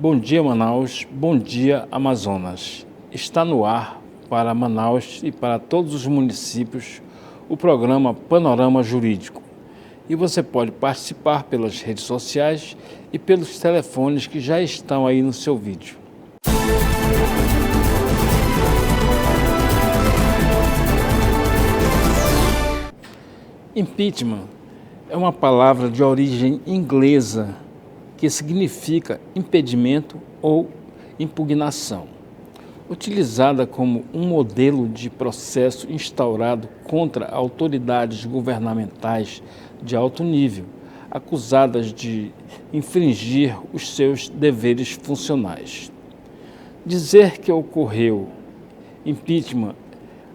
Bom dia, Manaus. Bom dia, Amazonas. Está no ar para Manaus e para todos os municípios o programa Panorama Jurídico. E você pode participar pelas redes sociais e pelos telefones que já estão aí no seu vídeo. Impeachment é uma palavra de origem inglesa que significa impedimento ou impugnação, utilizada como um modelo de processo instaurado contra autoridades governamentais de alto nível, acusadas de infringir os seus deveres funcionais. Dizer que ocorreu impeachment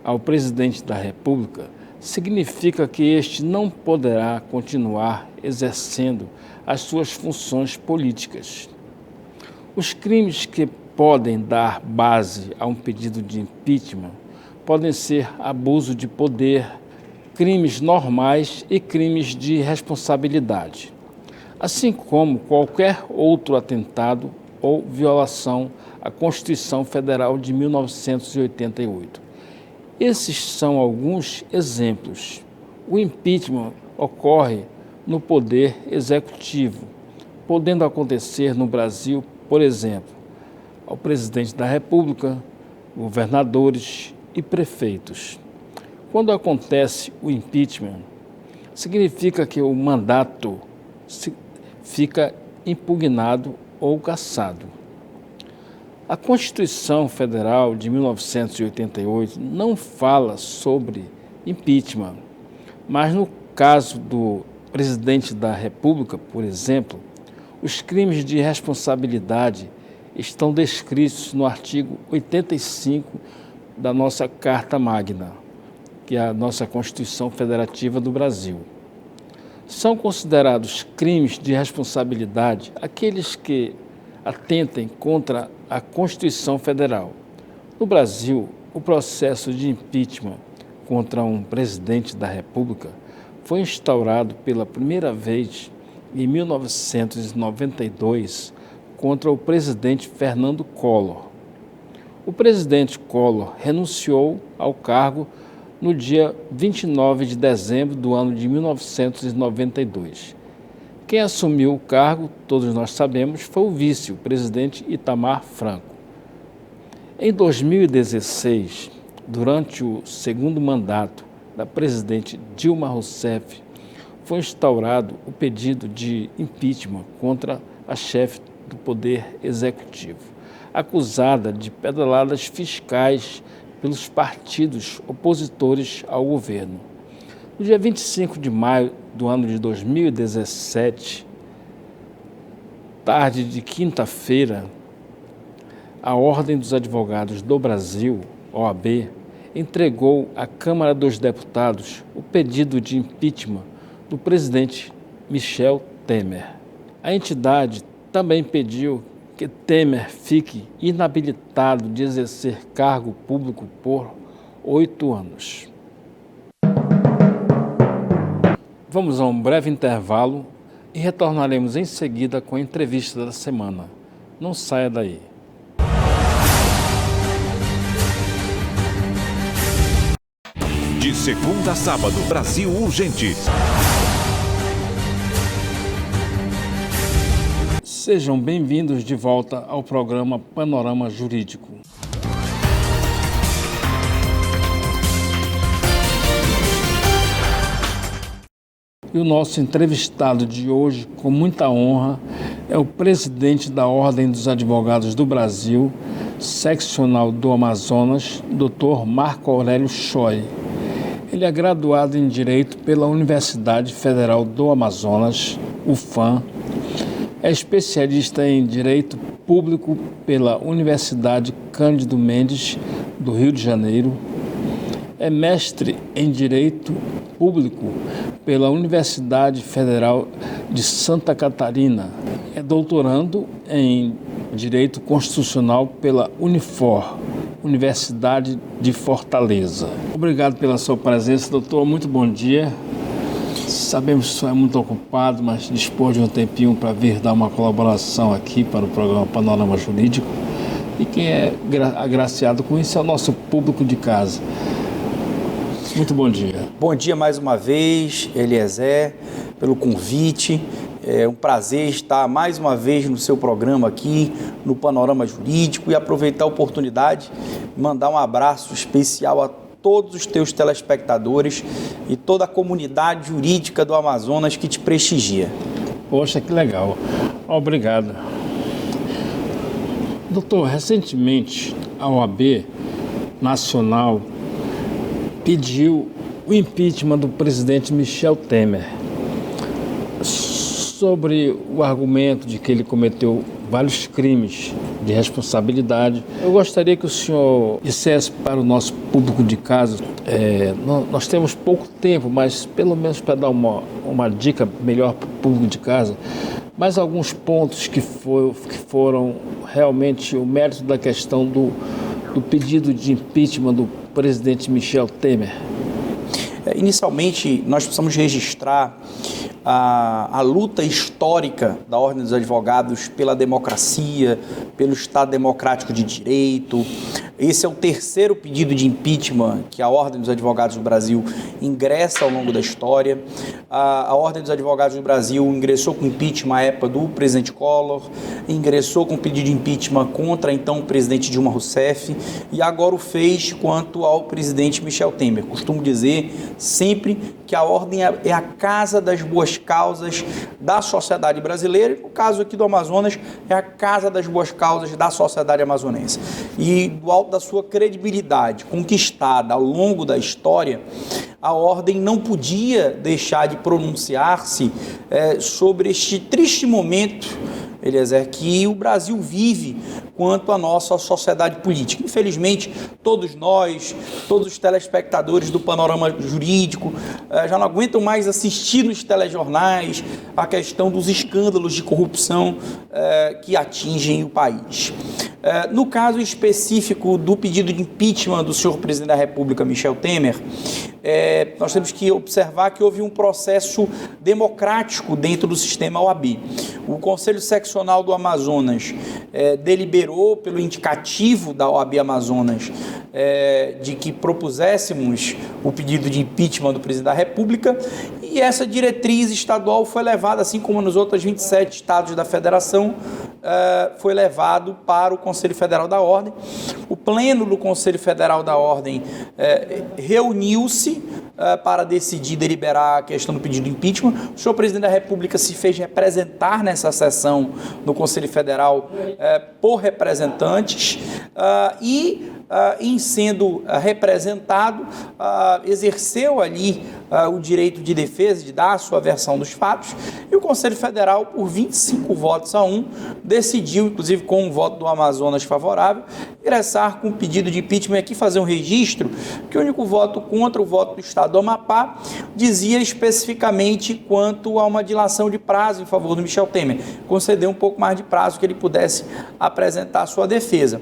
ao presidente da República significa que este não poderá continuar exercendo as suas funções políticas. Os crimes que podem dar base a um pedido de impeachment podem ser abuso de poder, crimes normais e crimes de responsabilidade, assim como qualquer outro atentado ou violação à Constituição Federal de 1988. Esses são alguns exemplos. O impeachment ocorre no Poder Executivo, podendo acontecer no Brasil, por exemplo, ao presidente da República, governadores e prefeitos. Quando acontece o impeachment, significa que o mandato fica impugnado ou cassado. A Constituição Federal de 1988 não fala sobre impeachment, mas no caso do presidente da República, por exemplo, os crimes de responsabilidade estão descritos no artigo 85 da nossa Carta Magna, que é a nossa Constituição Federativa do Brasil. São considerados crimes de responsabilidade aqueles que atentem contra a Constituição Federal. No Brasil, o processo de impeachment contra um presidente da República foi instaurado pela primeira vez em 1992 contra o presidente Fernando Collor. O presidente Collor renunciou ao cargo no dia 29 de dezembro do ano de 1992. Quem assumiu o cargo, todos nós sabemos, foi o vice, o presidente Itamar Franco. Em 2016, durante o segundo mandato da presidente Dilma Rousseff, foi instaurado o pedido de impeachment contra a chefe do Poder Executivo, acusada de pedaladas fiscais pelos partidos opositores ao governo. No dia 25 de maio do ano de 2017, tarde de quinta-feira, a Ordem dos Advogados do Brasil, OAB, entregou à Câmara dos Deputados o pedido de impeachment do presidente Michel Temer. A entidade também pediu que Temer fique inabilitado de exercer cargo público por 8 anos. Vamos a um breve intervalo e retornaremos em seguida com a entrevista da semana. Não saia daí. De segunda a sábado, Brasil Urgente. Sejam bem-vindos de volta ao programa Panorama Jurídico. E o nosso entrevistado de hoje, com muita honra, é o presidente da Ordem dos Advogados do Brasil, seccional do Amazonas, Dr. Marco Aurélio Choi. Ele é graduado em Direito pela Universidade Federal do Amazonas, UFAM, é especialista em Direito Público pela Universidade Cândido Mendes, do Rio de Janeiro, é mestre em Direito Público pela Universidade Federal de Santa Catarina, é doutorando em Direito Constitucional pela Unifor, Universidade de Fortaleza. Obrigado pela sua presença, doutor. Muito bom dia. Sabemos que o senhor é muito ocupado, mas dispor de um tempinho para vir dar uma colaboração aqui para o programa Panorama Jurídico. E quem é agraciado com isso é o nosso público de casa. Muito bom dia. Bom dia mais uma vez, Eliezer, pelo convite. É um prazer estar mais uma vez no seu programa aqui, no Panorama Jurídico, e aproveitar a oportunidade de mandar um abraço especial a todos os teus telespectadores e toda a comunidade jurídica do Amazonas que te prestigia. Poxa, que legal. Obrigado. Doutor, recentemente a OAB Nacional pediu o impeachment do presidente Michel Temer, sobre o argumento de que ele cometeu vários crimes de responsabilidade. Eu gostaria que o senhor dissesse para o nosso público de casa, nós temos pouco tempo, mas pelo menos para dar uma dica melhor para o público de casa, mais alguns pontos que foram realmente o mérito da questão do pedido de impeachment do presidente Michel Temer. Inicialmente, nós precisamos registrar a luta histórica da Ordem dos Advogados pela democracia, pelo Estado Democrático de Direito. Esse é o terceiro pedido de impeachment que a Ordem dos Advogados do Brasil ingressa ao longo da história. A Ordem dos Advogados do Brasil ingressou com impeachment à época do presidente Collor, ingressou com pedido de impeachment contra então o presidente Dilma Rousseff e agora o fez quanto ao presidente Michel Temer. Costumo dizer sempre que a Ordem é a casa das boas causas da sociedade brasileira, e no caso aqui do Amazonas, é a casa das boas causas da sociedade amazonense. E do alto da sua credibilidade conquistada ao longo da história, a Ordem não podia deixar de pronunciar-se sobre este triste momento, Eliezer, que o Brasil vive quanto à nossa sociedade política. Infelizmente, todos nós, todos os telespectadores do Panorama Jurídico já não aguentam mais assistir nos telejornais a questão dos escândalos de corrupção que atingem o país. No caso específico do pedido de impeachment do senhor presidente da República, Michel Temer, nós temos que observar que houve um processo democrático dentro do sistema OAB. O Conselho Seccional do Amazonas deliberou pelo indicativo da OAB Amazonas de que propuséssemos o pedido de impeachment do presidente da República, e essa diretriz estadual foi levada, assim como nos outros 27 estados da federação, foi levado para o Conselho Federal da Ordem. O pleno do Conselho Federal da Ordem reuniu-se para decidir, deliberar a questão do pedido de impeachment. O senhor presidente da República se fez representar nessa sessão do Conselho Federal por representantes em sendo representado, exerceu ali o direito de defesa, de dar a sua versão dos fatos, e o Conselho Federal, por 25 votos a 1, decidiu, inclusive com um voto do Amazonas favorável, ingressar com o pedido de impeachment. Aqui fazer um registro, que o único voto contra o voto do Estado do Amapá dizia especificamente quanto a uma dilação de prazo em favor do Michel Temer, concedeu um pouco mais de prazo que ele pudesse apresentar a sua defesa.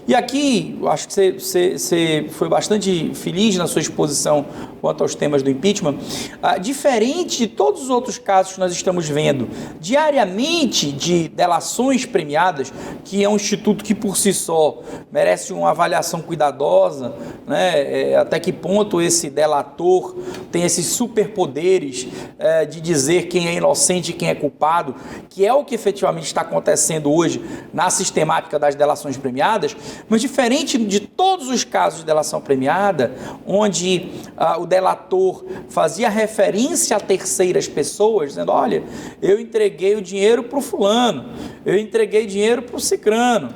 E aqui, eu acho que você foi bastante feliz na sua exposição quanto aos temas do impeachment. Diferente de todos os outros casos que nós estamos vendo diariamente de delações premiadas, que é um instituto que por si só merece uma avaliação cuidadosa, né? Até que ponto esse delator tem esses superpoderes de dizer quem é inocente e quem é culpado, que é o que efetivamente está acontecendo hoje na sistemática das delações premiadas. Mas diferente de todos os casos de delação premiada, onde o delator fazia referência a terceiras pessoas, dizendo, olha, eu entreguei o dinheiro para o fulano, eu entreguei dinheiro para o cicrano.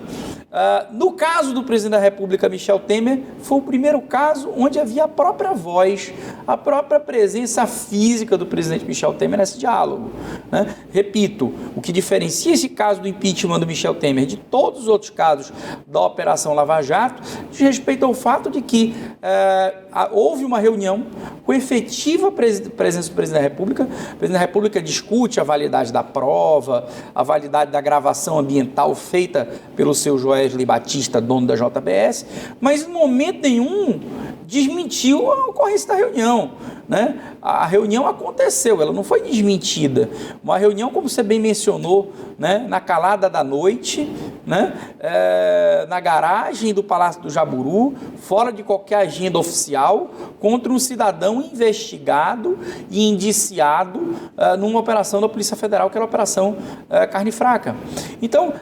No caso do presidente da República, Michel Temer, foi o primeiro caso onde havia a própria voz, a própria presença física do presidente Michel Temer nesse diálogo, né? Repito, o que diferencia esse caso do impeachment do Michel Temer de todos os outros casos da Operação Lava Jato, diz respeito ao fato de que houve uma reunião com efetiva presença do presidente da República. O presidente da República discute a validade da prova, a validade da gravação ambiental feita pelo seu Joesley Batista, dono da JBS, mas em momento nenhum desmentiu desmentiu a ocorrência da reunião, né? A reunião aconteceu, ela não foi desmentida. Uma reunião, como você bem mencionou, né? Na calada da noite, né? Na garagem do Palácio do Jaburu, fora de qualquer agenda oficial, contra um cidadão investigado e indiciado numa operação da Polícia Federal, que era a Operação Carne Fraca. Então,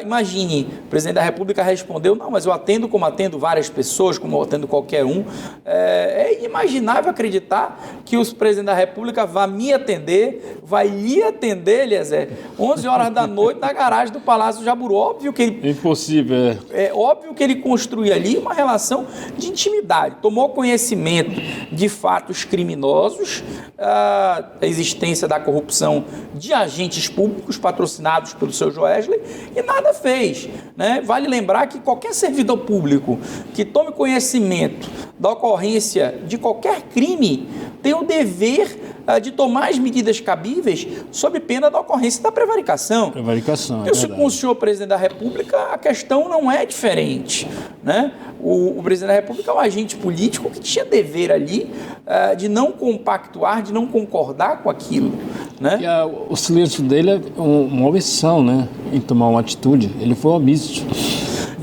imagine, o presidente da República respondeu, não, mas eu atendo como atendo várias pessoas, como eu atendo qualquer um. É inimaginável acreditar que o presidente da República vai me atender, vai lhe atender, Eliezer, 11 horas da noite na garagem do Palácio do Jaburu. Óbvio que ele... Impossível. É óbvio que ele construiu ali uma relação de intimidade, tomou conhecimento de fatos criminosos, a existência da corrupção de agentes públicos patrocinados pelo seu Joesley e nada fez, né? Vale lembrar que qualquer servidor público que tome conhecimento da ocorrência de qualquer crime tem o dever de tomar as medidas cabíveis sob pena da ocorrência da prevaricação. Prevaricação, Com o senhor presidente da República, a questão não é diferente, né? O presidente da República é um agente político que tinha dever ali de não compactuar, de não concordar com aquilo, né? E o silêncio dele é uma omissão, né? Em tomar uma atitude. Ele foi omisso.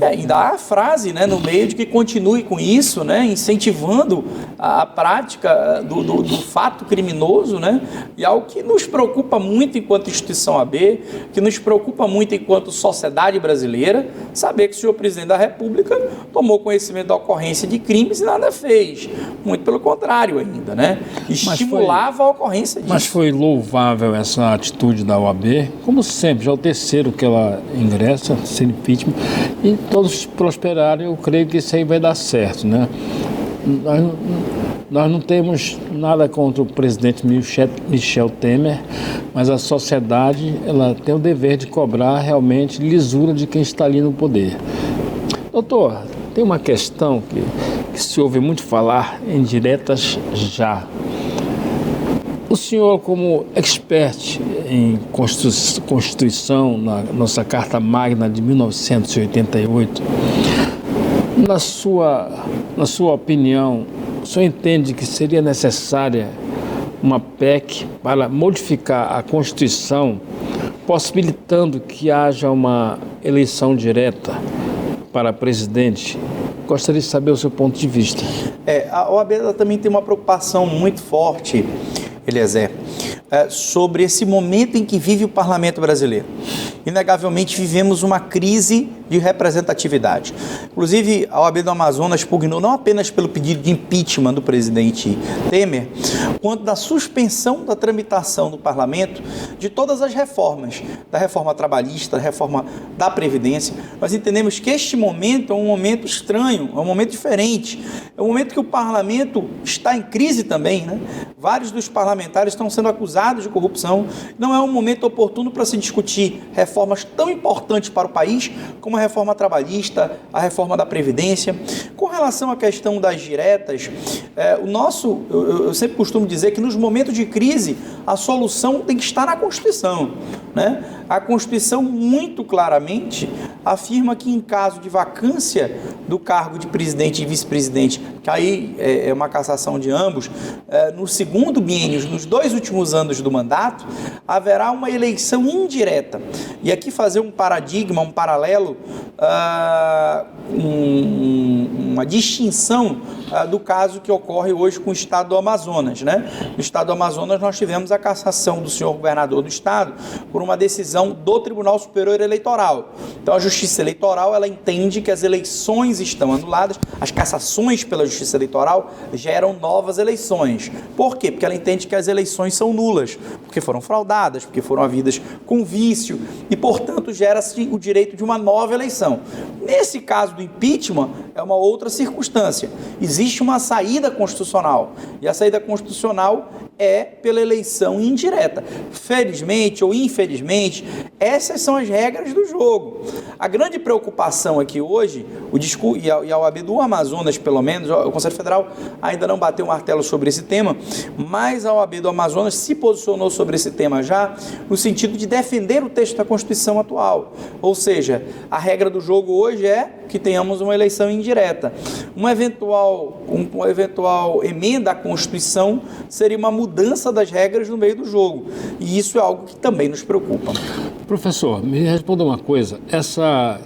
Ainda há a frase, né, no meio de que continue com isso, né, incentivando a prática do fato criminoso, né, e algo que nos preocupa muito enquanto instituição AB, que nos preocupa muito enquanto sociedade brasileira, saber que o senhor presidente da República tomou conhecimento da ocorrência de crimes e nada fez. Muito pelo contrário ainda, né, estimulava a ocorrência disso. Mas foi louvável essa atitude da OAB, como sempre, já é o terceiro que ela ingressa, sem impeachment, e todos prosperaram. Eu creio que isso aí vai dar certo, né? Nós não temos nada contra o presidente Michel Temer, mas a sociedade ela tem o dever de cobrar realmente lisura de quem está ali no poder. Doutor, tem uma questão que se ouve muito falar em diretas já. O senhor, como expert em Constituição, na nossa Carta Magna de 1988, na sua opinião, o senhor entende que seria necessária uma PEC para modificar a Constituição, possibilitando que haja uma eleição direta para presidente? Gostaria de saber o seu ponto de vista. A OAB também tem uma preocupação muito forte, Eliezer, sobre esse momento em que vive o parlamento brasileiro. Inegavelmente vivemos uma crise de representatividade. Inclusive, a OAB do Amazonas pugnou não apenas pelo pedido de impeachment do presidente Temer, quanto da suspensão da tramitação do parlamento de todas as reformas, da reforma trabalhista, da reforma da Previdência. Nós entendemos que este momento é um momento estranho, é um momento diferente, é um momento que o parlamento está em crise também, né? Vários dos parlamentares estão sendo acusados de corrupção. Não é um momento oportuno para se discutir reformas tão importantes para o país como a reforma trabalhista, a reforma da Previdência. Com relação à questão das diretas, eu sempre costumo dizer que nos momentos de crise a solução tem que estar na Constituição, né? A Constituição muito claramente afirma que em caso de vacância do cargo de presidente e vice-presidente, que aí é uma cassação de ambos, no segundo biênio, nos 2 últimos anos do mandato, haverá uma eleição indireta. E aqui fazer um paradigma, um paralelo, uma distinção do caso que ocorre hoje com o estado do Amazonas, né? No estado do Amazonas nós tivemos a cassação do senhor governador do estado por uma decisão do Tribunal Superior Eleitoral. Então a Justiça Eleitoral ela entende que as eleições estão anuladas, as cassações pela Justiça Eleitoral geram novas eleições. Por quê? Porque ela entende que as eleições são nulas, porque foram fraudadas, porque foram havidas com vício e, portanto, gera-se o direito de uma nova eleição. Nesse caso do impeachment, é uma outra circunstância. Existe uma saída constitucional, e a saída constitucional é pela eleição indireta. Felizmente ou infelizmente, essas são as regras do jogo. A grande preocupação aqui hoje, e a OAB do Amazonas, pelo menos, o Conselho Federal ainda não bateu o martelo sobre esse tema, mas a OAB do Amazonas se posicionou sobre esse tema já, no sentido de defender o texto da Constituição atual. Ou seja, a regra do jogo hoje é que tenhamos uma eleição indireta. Uma eventual emenda à Constituição seria uma mudança das regras no meio do jogo. E isso é algo que também nos preocupa. Professor, me responda uma coisa. Essa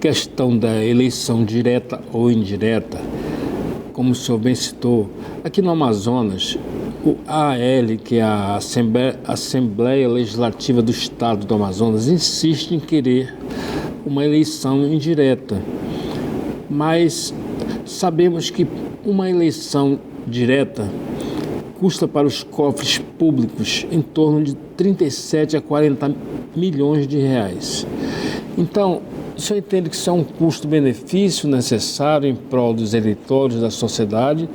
questão da eleição direta ou indireta, como o senhor bem citou, aqui no Amazonas, o AL, que é a Assembleia Legislativa do Estado do Amazonas, insiste em querer uma eleição indireta. Mas sabemos que uma eleição direta custa para os cofres públicos em torno de 37 a 40 milhões de reais. Então, o senhor entende que isso é um custo-benefício necessário em prol dos eleitores da sociedade,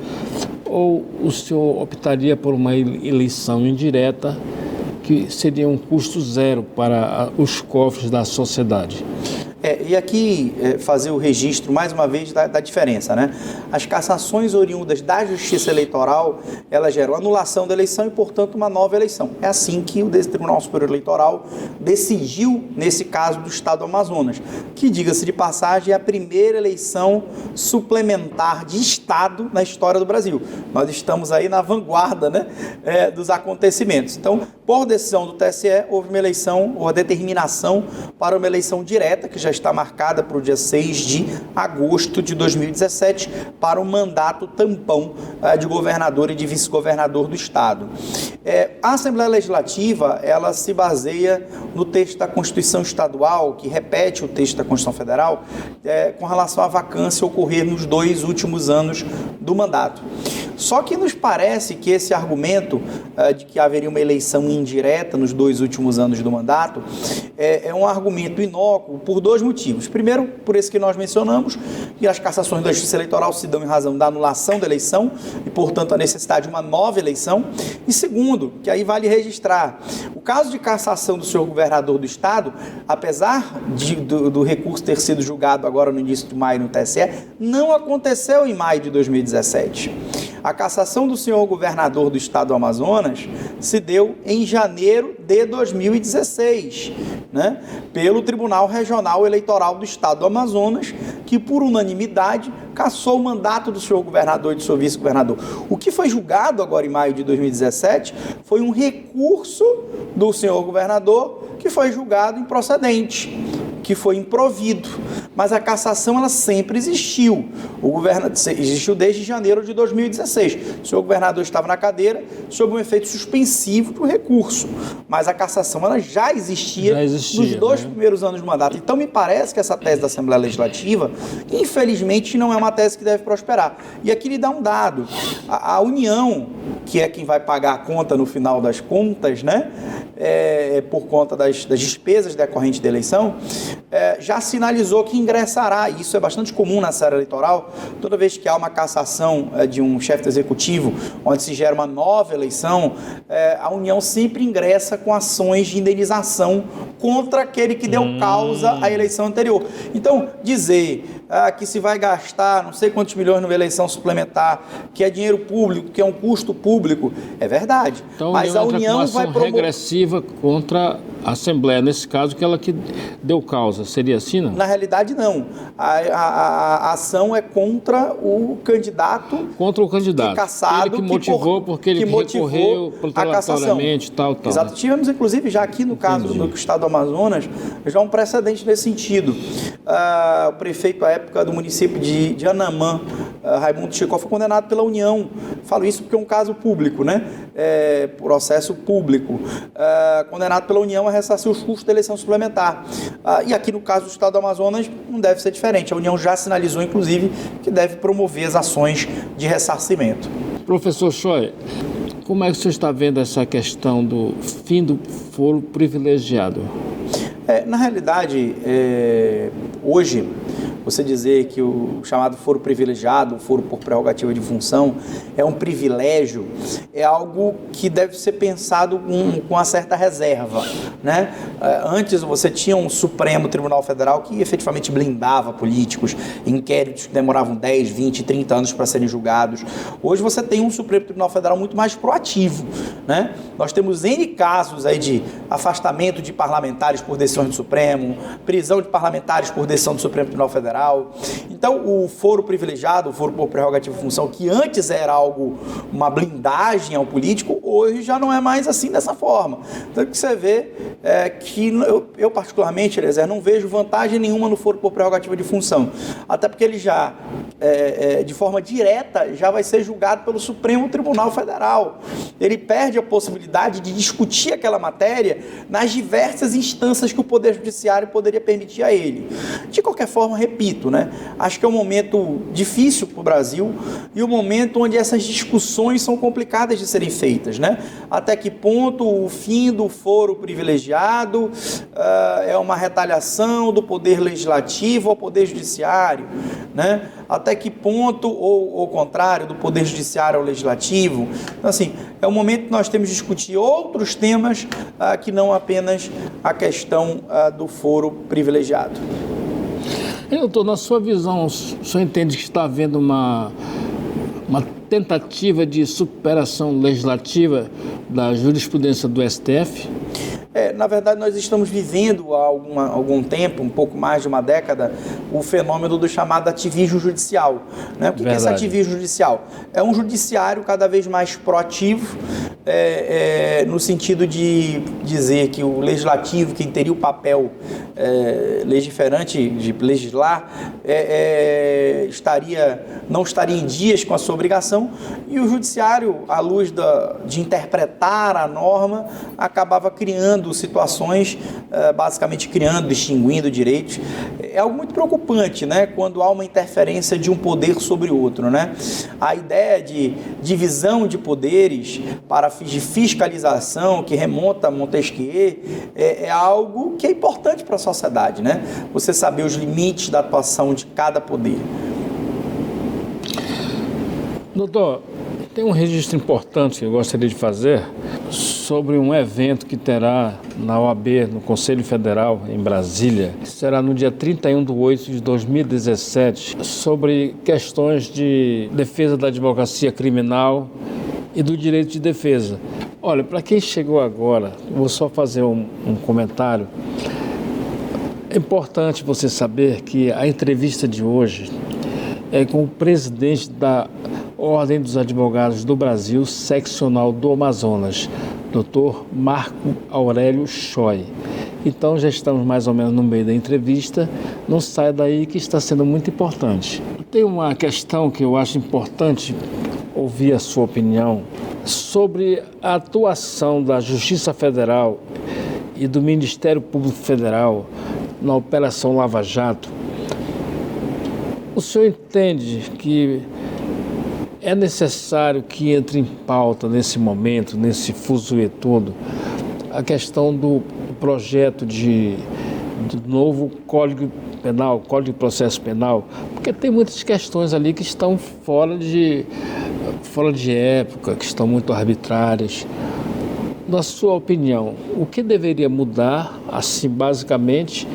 ou o senhor optaria por uma eleição indireta que seria um custo zero para os cofres da sociedade? E aqui fazer o registro, mais uma vez, da diferença, né? As cassações oriundas da Justiça Eleitoral, elas geram anulação da eleição e, portanto, uma nova eleição. É assim que o Tribunal Superior Eleitoral decidiu, nesse caso do Estado do Amazonas, que, diga-se de passagem, é a primeira eleição suplementar de Estado na história do Brasil. Nós estamos aí na vanguarda, né, dos acontecimentos. Então, por decisão do TSE, houve uma eleição, ou a determinação para uma eleição direta, que já está marcada para o dia 6 de agosto de 2017, para o mandato tampão de governador e de vice-governador do Estado. A Assembleia Legislativa, ela se baseia no texto da Constituição Estadual, que repete o texto da Constituição Federal, com relação à vacância ocorrer nos 2 últimos anos do mandato. Só que nos parece que esse argumento de que haveria uma eleição indireta nos 2 últimos anos do mandato é um argumento inócuo por 2 motivos. Primeiro, por esse que nós mencionamos, que as cassações da Justiça Eleitoral se dão em razão da anulação da eleição e, portanto, a necessidade de uma nova eleição. E segundo, que aí vale registrar, o caso de cassação do senhor governador do Estado, apesar do recurso ter sido julgado agora no início de maio no TSE, não aconteceu em maio de 2017. A cassação do senhor governador do Estado do Amazonas se deu em janeiro de 2016, né, pelo Tribunal Regional Eleitoral do Estado do Amazonas, que por unanimidade cassou o mandato do senhor governador e do seu vice-governador. O que foi julgado agora em maio de 2017 foi um recurso do senhor governador que foi julgado improcedente, que foi improvido, mas a cassação ela sempre existiu. Existiu desde janeiro de 2016. O senhor governador estava na cadeira sob um efeito suspensivo do recurso, mas a cassação ela já existia nos 2 primeiros anos do mandato. Então me parece que essa tese da Assembleia Legislativa, infelizmente, não é uma tese que deve prosperar. E aqui lhe dá um dado. A União, que é quem vai pagar a conta no final das contas, né, por conta das despesas decorrentes da eleição, já sinalizou que ingressará, e isso é bastante comum na série eleitoral, toda vez que há uma cassação de um chefe do executivo, onde se gera uma nova eleição, a União sempre ingressa com ações de indenização contra aquele que deu causa à eleição anterior. Então, dizer que se vai gastar não sei quantos milhões numa eleição suplementar, que é dinheiro público, que é um custo público, é verdade. Então, mas a União vai promover regressiva contra a Assembleia, nesse caso, que ela que deu causa. Seria assim, não? Na realidade, não. A ação é contra o candidato. Contra o candidato. Cassado, ele que motivou, porque ele recorreu protelatoriamente, tal. Exato. Né? Tivemos, inclusive, já aqui no caso do Estado do Amazonas, já um precedente nesse sentido. O prefeito, à época, do município de Anamã, Raimundo Chicó, foi condenado pela União. Falo isso porque é um caso público, né? Processo público. Condenado pela União a ressarcir os custos da eleição suplementar. E aqui no caso do Estado do Amazonas não deve ser diferente. A União já sinalizou, inclusive, que deve promover as ações de ressarcimento. Professor Choi, como é que você está vendo essa questão do fim do foro privilegiado? Na realidade, hoje, você dizer que o chamado foro privilegiado, o foro por prerrogativa de função, é um privilégio, é algo que deve ser pensado com uma certa reserva, né? Antes você tinha um Supremo Tribunal Federal que efetivamente blindava políticos, inquéritos que demoravam 10, 20, 30 anos para serem julgados. Hoje você tem um Supremo Tribunal Federal muito mais proativo, né? Nós temos N casos aí de afastamento de parlamentares por decisão do Supremo, prisão de parlamentares por decisão do Supremo Tribunal Federal. Então, o foro privilegiado, o foro por prerrogativa de função, que antes era algo, uma blindagem ao político, hoje já não é mais assim dessa forma. Então, o que você vê é que eu particularmente, Eliezer, não vejo vantagem nenhuma no foro por prerrogativa de função, até porque ele já, de forma direta, já vai ser julgado pelo Supremo Tribunal Federal. Ele perde a possibilidade de discutir aquela matéria nas diversas instâncias que o Poder Judiciário poderia permitir a ele. De qualquer forma, repito, né? Acho que é um momento difícil para o Brasil e um momento onde essas discussões são complicadas de serem feitas, né? Até que ponto o fim do foro privilegiado é uma retaliação do Poder Legislativo ao Poder Judiciário, né? Até que ponto, ou ao contrário, do Poder Judiciário ao Legislativo. Então, assim, é um momento que nós temos de discutir outros temas que não apenas a questão do foro privilegiado. Doutor, na sua visão, o senhor entende que está havendo uma tentativa de superação legislativa da jurisprudência do STF? Na verdade, nós estamos vivendo há algum tempo, um pouco mais de uma década, o fenômeno do chamado ativismo judicial, né? O que é esse ativismo judicial? É um judiciário cada vez mais proativo, no sentido de dizer que o legislativo, quem teria o papel legiferante de legislar, não estaria em dias com a sua obrigação, e o judiciário, à luz de interpretar a norma, acabava criando situações, basicamente extinguindo direitos. É algo muito preocupante, né? Quando há uma interferência de um poder sobre o outro, né? A ideia de divisão de poderes para fins de fiscalização, que remonta a Montesquieu, é algo que é importante para a sociedade, né? Você saber os limites da atuação de cada poder. Doutor, tem um registro importante que eu gostaria de fazer sobre um evento que terá na OAB, no Conselho Federal, em Brasília, que será no dia 31/8/2017, sobre questões de defesa da advocacia criminal e do direito de defesa. Olha, para quem chegou agora, vou só fazer um comentário. É importante você saber que a entrevista de hoje é com o presidente da Ordem dos Advogados do Brasil, seccional do Amazonas, Dr. Marco Aurélio Choi. Então já estamos mais ou menos no meio da entrevista, não sai daí que está sendo muito importante. Tem uma questão que eu acho importante ouvir a sua opinião sobre a atuação da Justiça Federal e do Ministério Público Federal na Operação Lava Jato. O senhor entende que é necessário que entre em pauta nesse momento, nesse fuzuê todo, a questão do projeto do novo Código Penal, Código de Processo Penal, porque tem muitas questões ali que estão fora de época, que estão muito arbitrárias. Na sua opinião, o que deveria mudar, assim, basicamente,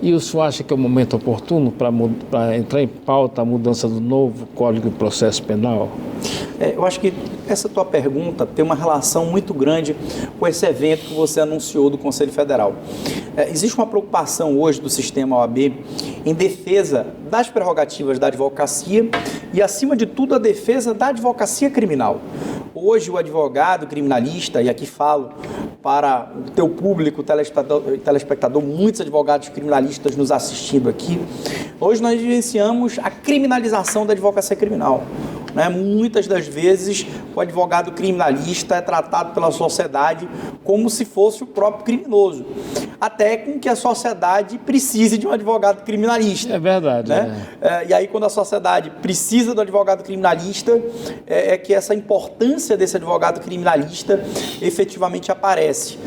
e o senhor acha que é o momento oportuno para entrar em pauta a mudança do novo Código de Processo Penal? Eu acho que essa tua pergunta tem uma relação muito grande com esse evento que você anunciou do Conselho Federal. Existe uma preocupação hoje do sistema OAB em defesa das prerrogativas da advocacia e, acima de tudo, a defesa da advocacia criminal. Hoje, o advogado criminalista, e aqui falo para o teu público, telespectador, muitos advogados criminalistas nos assistindo aqui, hoje nós vivenciamos a criminalização da advocacia criminal. Muitas das vezes o advogado criminalista é tratado pela sociedade como se fosse o próprio criminoso, até com que a sociedade precise de um advogado criminalista. É verdade. E aí, quando a sociedade precisa do advogado criminalista, é que essa importância desse advogado criminalista efetivamente aparece.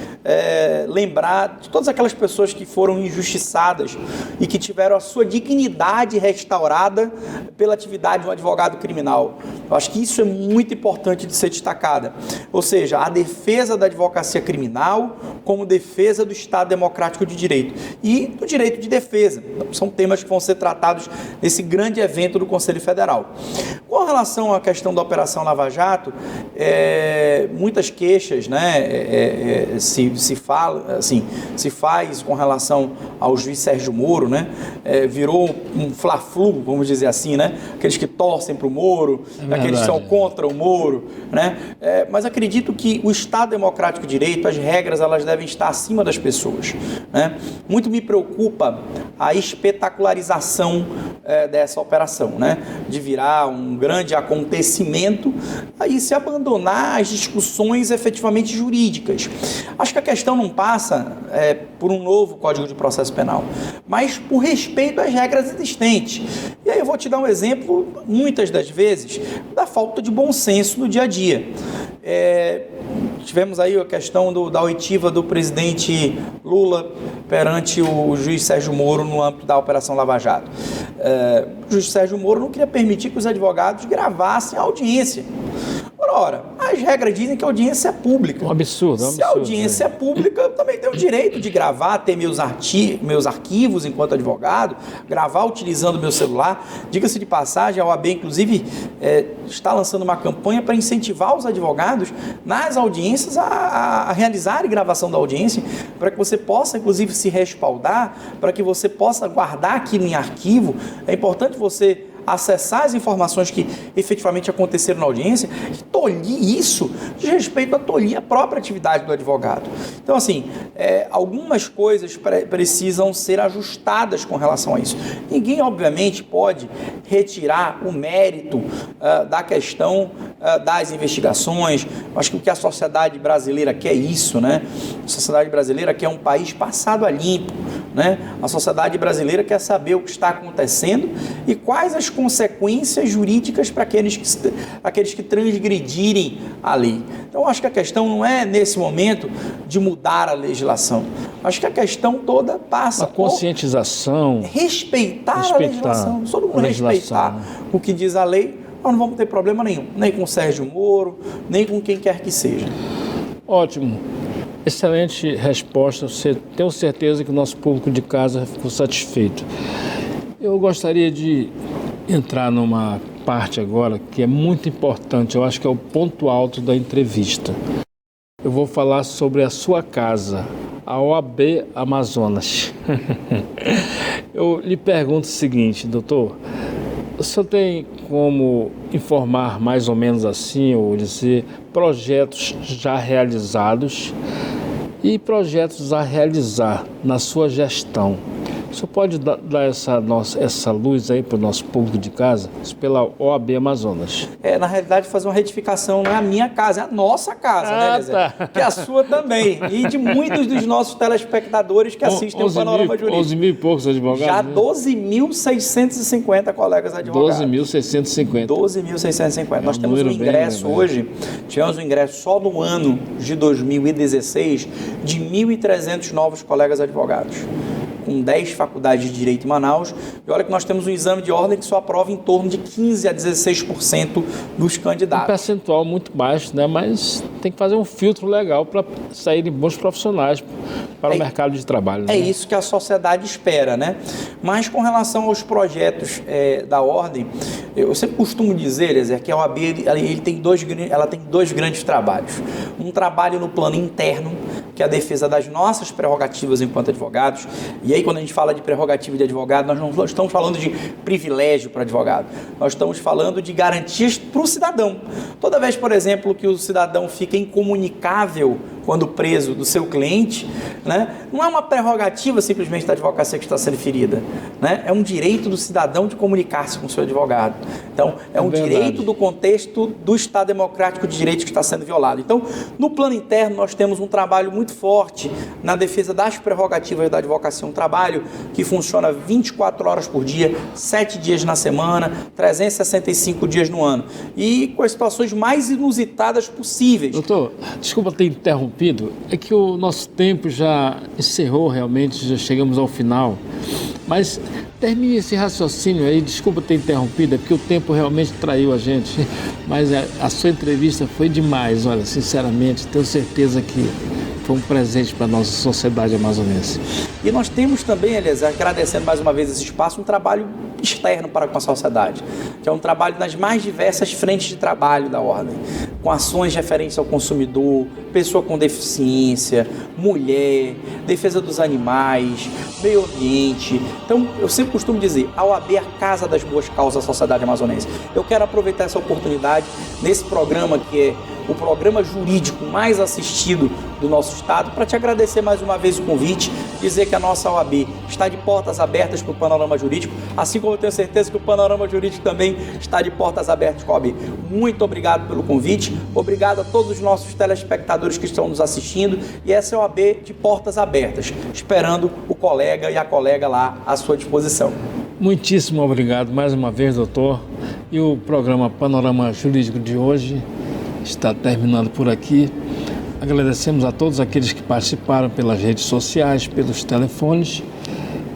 lembrar de todas aquelas pessoas que foram injustiçadas e que tiveram a sua dignidade restaurada pela atividade de um advogado criminal. Eu acho que isso é muito importante de ser destacada. Ou seja, a defesa da advocacia criminal como defesa do Estado Democrático de Direito e do direito de defesa. Então, são temas que vão ser tratados nesse grande evento do Conselho Federal. Com relação à questão da Operação Lava Jato, muitas queixas, né, se faz com relação ao juiz Sérgio Moro, né, virou um fla-flu, vamos dizer assim, né, aqueles que torcem para o Moro, aqueles que são contra o Moro, né, mas acredito que o Estado Democrático de Direito, as regras, elas devem estar acima das pessoas, né. Muito me preocupa a espetacularização dessa operação, né, de virar um grande acontecimento e se abandonar as discussões efetivamente jurídicas. Acho que a questão não passa por um novo Código de Processo Penal, mas por respeito às regras existentes. E aí eu vou te dar um exemplo, muitas das vezes, da falta de bom senso no dia a dia. Tivemos aí a questão da oitiva do presidente Lula perante o juiz Sérgio Moro no âmbito da Operação Lava Jato. O juiz Sérgio Moro não queria permitir que os advogados gravassem a audiência. Ora, as regras dizem que a audiência é pública. Um absurdo. Se a audiência é pública, eu também tenho o direito de gravar, ter meus arquivos enquanto advogado, gravar utilizando meu celular. Diga-se de passagem, a OAB, inclusive, está lançando uma campanha para incentivar os advogados nas audiências a realizarem gravação da audiência, para que você possa, inclusive, se respaldar, para que você possa guardar aquilo em arquivo. É importante você acessar as informações que efetivamente aconteceram na audiência e tolir isso de respeito a tolir a própria atividade do advogado. Então, assim, algumas coisas precisam ser ajustadas com relação a isso. Ninguém, obviamente, pode retirar o mérito da questão das investigações. Acho que o que a sociedade brasileira quer é isso, né? A sociedade brasileira quer um país passado a limpo, né? A sociedade brasileira quer saber o que está acontecendo e quais as consequências jurídicas para aqueles que transgredirem a lei. Então, acho que a questão não é, nesse momento, de mudar a legislação. Acho que a questão toda passa por conscientização, respeitar a legislação. Se todo mundo respeitar o que diz a lei, nós não vamos ter problema nenhum, nem com o Sérgio Moro, nem com quem quer que seja. Ótimo. Excelente resposta. Tenho certeza que o nosso público de casa ficou satisfeito. Eu gostaria de entrar numa parte agora que é muito importante, eu acho que é o ponto alto da entrevista. Eu vou falar sobre a sua casa, a OAB Amazonas. Eu lhe pergunto o seguinte, doutor, o senhor tem como informar mais ou menos assim, ou dizer, projetos já realizados e projetos a realizar na sua gestão? O senhor pode dar essa luz aí para o nosso público de casa, pela OAB Amazonas? Na realidade, fazer uma retificação, não é a minha casa, é a nossa casa, né, Eliezer? Tá. Que é a sua também. E de muitos dos nossos telespectadores que assistem o Panorama Jurídico. 11 mil e poucos advogados? Já 12.650 colegas advogados. 12.650. 12.650. Nós temos um ingresso hoje, tivemos um ingresso só no ano de 2016 de 1.300 novos colegas advogados, com 10 faculdades de Direito em Manaus, e olha que nós temos um exame de ordem que só aprova em torno de 15% a 16% dos candidatos. Um percentual muito baixo, né? Mas tem que fazer um filtro legal para saírem bons profissionais para o mercado de trabalho. É isso que a sociedade espera, né? Mas com relação aos projetos da ordem, eu sempre costumo dizer, Eliezer, que a OAB ela tem dois grandes trabalhos. Um trabalho no plano interno, que é a defesa das nossas prerrogativas enquanto advogados. E aí, quando a gente fala de prerrogativa de advogado, nós não estamos falando de privilégio para advogado. Nós estamos falando de garantias para o cidadão. Toda vez, por exemplo, que o cidadão fica incomunicável quando preso do seu cliente, né, não é uma prerrogativa simplesmente da advocacia que está sendo ferida, né? É um direito do cidadão de comunicar-se com o seu advogado. Então, é um direito do contexto do Estado Democrático de Direito que está sendo violado. Então, no plano interno, nós temos um trabalho muito forte na defesa das prerrogativas da advocacia, um trabalho que funciona 24 horas por dia, 7 dias na semana, 365 dias no ano, e com as situações mais inusitadas possíveis. Doutor, desculpa ter interrompido, interrompido é que o nosso tempo já encerrou realmente, já chegamos ao final. Mas termine esse raciocínio aí, desculpa ter interrompido, é porque o tempo realmente traiu a gente. Mas a sua entrevista foi demais, olha, sinceramente, tenho certeza que foi um presente para a nossa sociedade amazonense. E nós temos também, Eliezer, agradecendo mais uma vez esse espaço, um trabalho externo para com a sociedade, que é um trabalho nas mais diversas frentes de trabalho da Ordem, com ações referentes ao consumidor, pessoa com deficiência, mulher, defesa dos animais, meio ambiente. Então, eu sempre costumo dizer, a OAB é a casa das boas causas da sociedade amazonense. Eu quero aproveitar essa oportunidade nesse programa que é o programa jurídico mais assistido do nosso estado, para te agradecer mais uma vez o convite, dizer que a nossa OAB está de portas abertas para o panorama jurídico, assim como eu tenho certeza que o panorama jurídico também está de portas abertas com a OAB. Muito obrigado pelo convite, obrigado a todos os nossos telespectadores que estão nos assistindo, e essa é a OAB de portas abertas, esperando o colega e a colega lá à sua disposição. Muitíssimo obrigado mais uma vez, doutor. E o programa Panorama Jurídico de hoje está terminando por aqui. Agradecemos a todos aqueles que participaram pelas redes sociais, pelos telefones,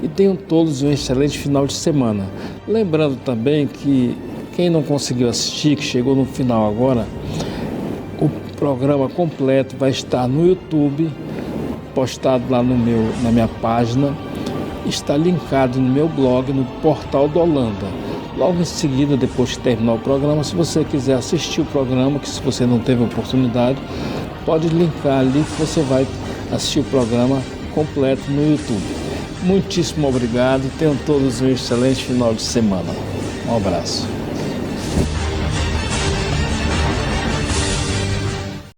e tenham todos um excelente final de semana. Lembrando também que quem não conseguiu assistir, que chegou no final agora, o programa completo vai estar no YouTube, postado lá na minha página, está linkado no meu blog, no portal do Holanda. Logo em seguida, depois de terminar o programa, se você quiser assistir o programa, que se você não teve oportunidade, pode linkar ali que você vai assistir o programa completo no YouTube. Muitíssimo obrigado, tenham todos um excelente final de semana. Um abraço.